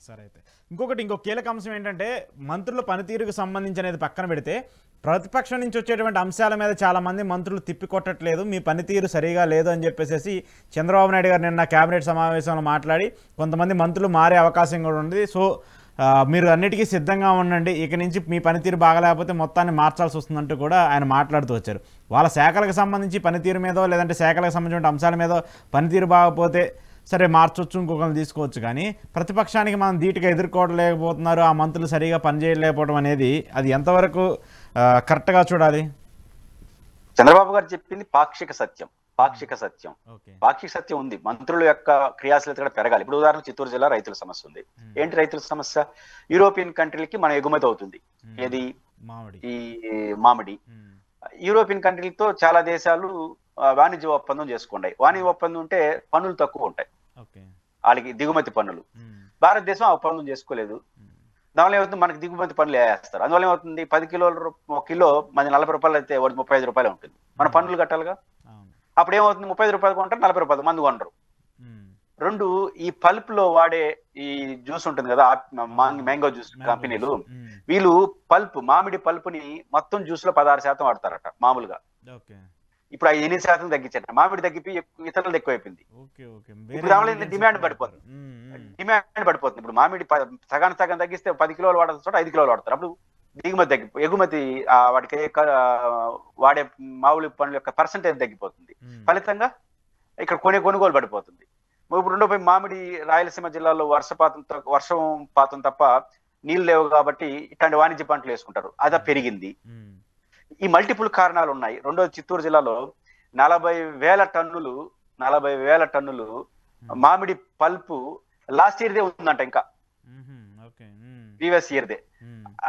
సరే అయితే ఇంకో కీలక అంశం ఏంటంటే మంత్రుల పనితీరుకు సంబంధించి అనేది పక్కన పెడితే ప్రతిపక్షం నుంచి వచ్చేటువంటి అంశాల మీద చాలామంది మంత్రులు తిప్పికొట్టట్లేదు, మీ పనితీరు సరిగా లేదు అని చెప్పేసి చంద్రబాబు నాయుడు గారు నిన్న కేబినెట్ సమావేశంలో మాట్లాడి కొంతమంది మంత్రులు మారే అవకాశం కూడా ఉంది. సో మీరు అన్నిటికీ సిద్ధంగా ఉండండి, ఇక నుంచి మీ పనితీరు బాగలేకపోతే మొత్తాన్ని మార్చాల్సి వస్తుందంటూ కూడా ఆయన మాట్లాడుతూ వచ్చారు. వాళ్ళ శాఖలకు సంబంధించి పనితీరు మీదో లేదంటే శాఖలకు సంబంధించిన అంశాల మీదో పనితీరు బాగపోతే సరే మార్చొచ్చు, ఇంకొకరిని తీసుకోవచ్చు, కానీ ప్రతిపక్షానికి మనం ధీటుగా ఎదుర్కోవట్లేకపోతున్నారు, ఆ మంత్రులు సరిగా పనిచేయలేకపోవడం అనేది అది ఎంతవరకు కరెక్ట్గా చూడాలి? చంద్రబాబు గారు చెప్పింది పాక్షిక సత్యం. పాక్షిక సత్యం ఉంది. మంత్రుల యొక్క క్రియాశీలత కూడా పెరగాలి. ఇప్పుడు ఉదాహరణ చిత్తూరు జిల్లా రైతుల సమస్య ఉంది. ఏంటి రైతుల సమస్య? యూరోపియన్ కంట్రీలకి మన ఎగుమతి అవుతుంది. ఏది? ఈ మామిడి. యూరోపియన్ కంట్రీలతో చాలా దేశాలు వాణిజ్య ఒప్పందం చేసుకున్నాయి. వాణిజ్య ఒప్పందం ఉంటే పన్నులు తక్కువ ఉంటాయి, వాళ్ళకి దిగుమతి పన్నులు. భారతదేశం ఆ ఒప్పందం చేసుకోలేదు. దానివల్ల ఏమవుతుంది? మనకి దిగుమతి పన్నులు వేస్తారు. అందువల్ల ఏమవుతుంది? 10 కిలోలు ఒక కిలో మన 40 రూపాయలు అయితే వాడు 35 రూపాయలు ఉంటుంది. మన పన్నులు కట్టాలిగా. అప్పుడు ఏమవుతుంది? 35 రూపాయలు కొంటారు, 40 రూపాయలు మంది కొనరు. రెండు, ఈ పల్ప్ లో వాడే ఈ జ్యూస్ ఉంటుంది కదా, మ్యాంగో జ్యూస్ కంపెనీలు, వీళ్ళు పల్ప్ మామిడి పల్పుని మొత్తం జ్యూస్ లో 16% వాడతారట మామూలుగా. ఇప్పుడు 8% తగ్గించారు. మామిడి తగ్గిపోయి ఇతరులు ఎక్కువైపోయింది. ఇప్పుడు డిమాండ్ పడిపోతుంది. ఇప్పుడు మామిడి సగం తగ్గిస్తే 10 కిలోలు వాడాల్సిన చోట 5 కిలోలు వాడతారు. అప్పుడు దిగుమతి ఎగుమతి వాడికి వాడే మామిడి పనుల యొక్క పర్సంటేజ్ తగ్గిపోతుంది. ఫలితంగా ఇక్కడ కొనుగోలు పడిపోతుంది. ఇప్పుడు రెండో మామిడి రాయలసీమ జిల్లాలో వర్షపాతం తప్ప నీళ్ళు లేవు కాబట్టి ఇట్లాంటి వాణిజ్య పంటలు వేసుకుంటారు, అదా పెరిగింది. ఈ మల్టిపుల్ కారణాలు ఉన్నాయి. రెండోది చిత్తూరు జిల్లాలో 40,000 టన్నులు మామిడి పల్పు లాస్ట్ ఇయర్దే ఉందంట. ఇంకా ప్రీవియస్ ఇయర్దే.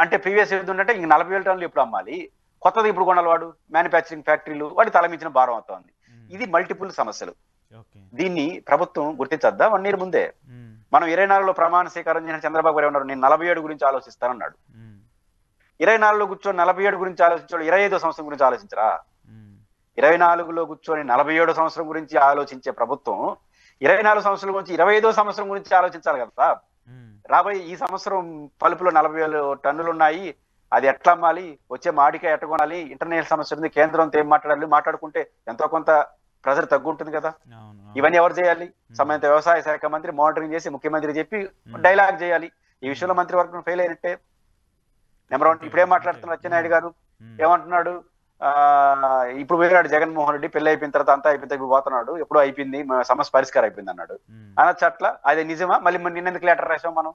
అంటే ప్రీవియస్ ఇయర్ ఉందంటే ఇంక 40,000 టన్నులు ఎప్పుడు అమ్మాలి? కొత్తది ఇప్పుడు కొనాలి. వాడు మ్యానుఫ్యాక్చరింగ్ ఫ్యాక్టరీలు వాడి తలమించిన భారం అవుతోంది. ఇది మల్టిపుల్ సమస్యలు. దీన్ని ప్రభుత్వం గుర్తించద్దా? 1 ఇయర్ ముందే మనం 24లో ప్రమాణ స్వీకారం చేసిన చంద్రబాబు గారు ఏమన్నారు? నేను 47 గురించి ఆలోచిస్తానన్నాడు. 24లో కూర్చొని 47 గురించి ఆలోచించాడు. 25వ సంవత్సరం గురించి ఆలోచించరా? 24లో కూర్చొని 47వ సంవత్సరం గురించి ఆలోచించే ప్రభుత్వం 24 సంవత్సరం గురించి 25వ సంవత్సరం గురించి ఆలోచించాలి కదా. రాబోయే ఈ సంవత్సరం పలుపులో 40,000 టన్నులు ఉన్నాయి, అది ఎట్లా అమ్మాలి? వచ్చే మాడికాయ ఎట్ట కొనాలి? ఇంటర్నేషనల్ సమస్య ఉంది, కేంద్రంతో ఏం మాట్లాడుకుంటే ఎంతో కొంత ప్రెజర్ తగ్గుంటుంది కదా. ఇవన్నీ ఎవరు చేయాలి? సంబంధిత వ్యవసాయ శాఖ మంత్రి మానిటరింగ్ చేసి ముఖ్యమంత్రి చెప్పి డైలాగ్ చేయాలి. ఈ విషయంలో మంత్రివర్గం ఫెయిల్ అయినట్టే. నెంబర్ 1. ఇప్పుడేం మాట్లాడుతున్నారు? అచ్చెన్నాయుడు గారు ఏమంటున్నాడు? ఇప్పుడు పోయినాడు జగన్మోహన్ రెడ్డి, పెళ్లి అయిపోయిన తర్వాత అంతా అయిపోతే పోతున్నాడు, ఎప్పుడో అయిపోయింది, సమస్య పరిష్కారం అయిపోయింది అన్నాడు. అనొచ్చు అట్లా? అది నిజమా? మళ్ళీ నిన్నెందుకు లెటర్ రాసాం మనం?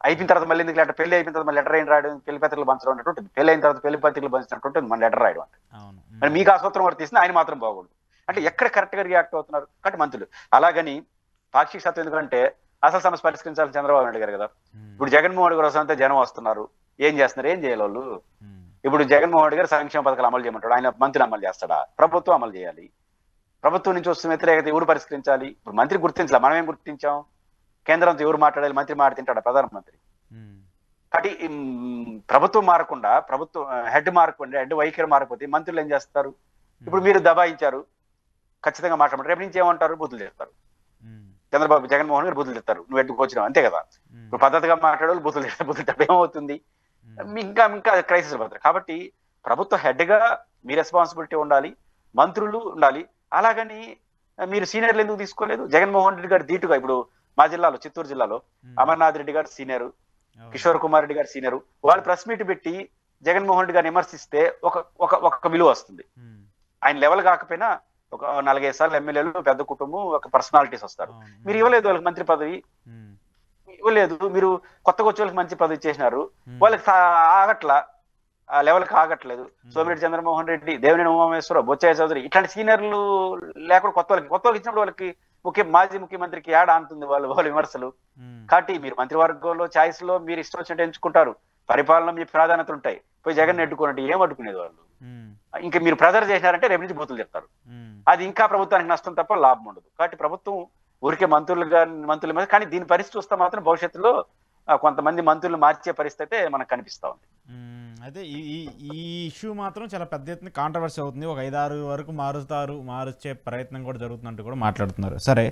అయిపోయిన తర్వాత మళ్ళీ ఎందుకు లెటర్? పెళ్లి అయిపోయిన తర్వాత మళ్ళీ లెటర్ ఏం రాయడం? పెళ్లి పత్రికలు పంచడం అన్నట్టు ఉంటుంది. పెళ్లి అయిన తర్వాత పెళ్లి పత్రికలు పంచినట్టు ఉంటుంది మన లెటర్ రాయడం అంటే. మరి మీకు ఆ సూత్రం వర్తిస్తుంది, ఆయన మాత్రం బాగోడు అంటే ఎక్కడ కరెక్ట్ గా రియాక్ట్ అవుతున్నారు? కాబట్టి మంత్రులు అలాగని పాక్షిక సత్యం ఎందుకంటే అసలు సమస్య పరిష్కరించాలని చంద్రబాబు నాయుడు గారు కదా. ఇప్పుడు జగన్మోహన్ గారు వస్తే జనం వస్తున్నారు, ఏం చేస్తున్నారు? ఏం చేయాలి వాళ్ళు? ఇప్పుడు జగన్మోహన్ రెడ్డి గారు సంక్షేమ పథకాలు అమలు చేయమంటాడు, ఆయన మంత్రులు అమలు చేస్తాడా? ప్రభుత్వం అమలు చేయాలి. ప్రభుత్వం నుంచి వస్తున్న వ్యతిరేకత ఎవరు పరిష్కరించాలి? ఇప్పుడు మంత్రి గుర్తించాలి. మనం ఏం గుర్తించాం? కేంద్రంతో ఎవరు మాట్లాడాలి? మంత్రి మాట తింటాడా? ప్రధానమంత్రి. కాబట్టి ప్రభుత్వం మారకుండా, ప్రభుత్వం హెడ్ వైఖరి మారకపోతే మంత్రులు ఏం చేస్తారు? ఇప్పుడు మీరు దబాయించారు, ఖచ్చితంగా మాట్లాడమంటారు. రేపు నుంచి ఏమంటారు? బూతులు తిడతారు. జగన్మోహన్ గారు బూతులు తిడతారు, నువ్వు ఎట్టుకు వచ్చినావు, అంతే కదా. ఇప్పుడు పద్ధతిగా మాట్లాడే బూతులు తిడతారు, ఏమవుతుంది? ఇంకా క్రైసిస్ పడతారు. కాబట్టి ప్రభుత్వ హెడ్ గా మీ రెస్పాన్సిబిలిటీ ఉండాలి, మంత్రులు ఉండాలి. అలాగని మీరు సీనియర్లు ఎందుకు తీసుకోలేదు? జగన్మోహన్ రెడ్డి గారు ధీటుగా, ఇప్పుడు మా జిల్లాలో చిత్తూరు జిల్లాలో అమర్నాథ్ రెడ్డి గారు సీనియరు, కిషోర్ కుమార్ రెడ్డి గారు సీనియరు, వాళ్ళు ప్రెస్ మీట్ పెట్టి జగన్మోహన్ రెడ్డి గారిని విమర్శిస్తే ఒక విలువ వస్తుంది. ఆయన లెవెల్ కాకపోయినా ఒక 4-5 సార్లు ఎమ్మెల్యేలు, పెద్ద కుటుంబం, ఒక పర్సనాలిటీస్ వస్తారు. మీరు ఇవ్వలేదు వాళ్ళకి మంత్రి పదవి, ఇవ్వలేదు. మీరు కొత్తగా వచ్చే వాళ్ళకి మంచి పదవి ఇచ్చేసినారు, వాళ్ళకి ఆగట్లా, ఆ లెవెల్కి ఆగట్లేదు. సోమిరెడ్డి చంద్రమోహన్ రెడ్డి, దేవినేని ఉమామహేశ్వరరావు, బొచ్చయ్య చౌదరి ఇట్లాంటి సీనియర్లు లేకుండా కొత్త వాళ్ళకి ఇచ్చినప్పుడు వాళ్ళకి మాజీ ముఖ్యమంత్రికి యాడ్ అంటుంది వాళ్ళ విమర్శలు. కాబట్టి మీరు మంత్రివర్గంలో ఛాయిస్ లో మీరు ఇష్టం వచ్చినట్టు ఎంచుకుంటారు, పరిపాలన మీ ప్రాధాన్యతలు ఉంటాయి. పోయి జగన్ ఎడ్డుకున్నట్టు ఏం అడ్డుకునేది వాళ్ళు? ఇంకా మీరు ప్రెజర్ చేసినారంటే రేపు నుంచి బూతులు చెప్తారు. అది ఇంకా ప్రభుత్వానికి నష్టం తప్ప లాభం ఉండదు. కాబట్టి ప్రభుత్వం ఊరికే మంత్రుల మీద, కానీ దీని పరిస్థితి చూస్తే మాత్రం భవిష్యత్తులో కొంతమంది మంత్రులు మార్చే పరిస్థితి మనకు కనిపిస్తా ఉంది. అయితే ఈ ఇష్యూ మాత్రం చాలా పెద్ద ఎత్తున కాంట్రవర్సీ అవుతుంది. ఒక 5-6 వరకు మార్చే ప్రయత్నం కూడా జరుగుతున్నట్టు కూడా మాట్లాడుతున్నారు. సరే.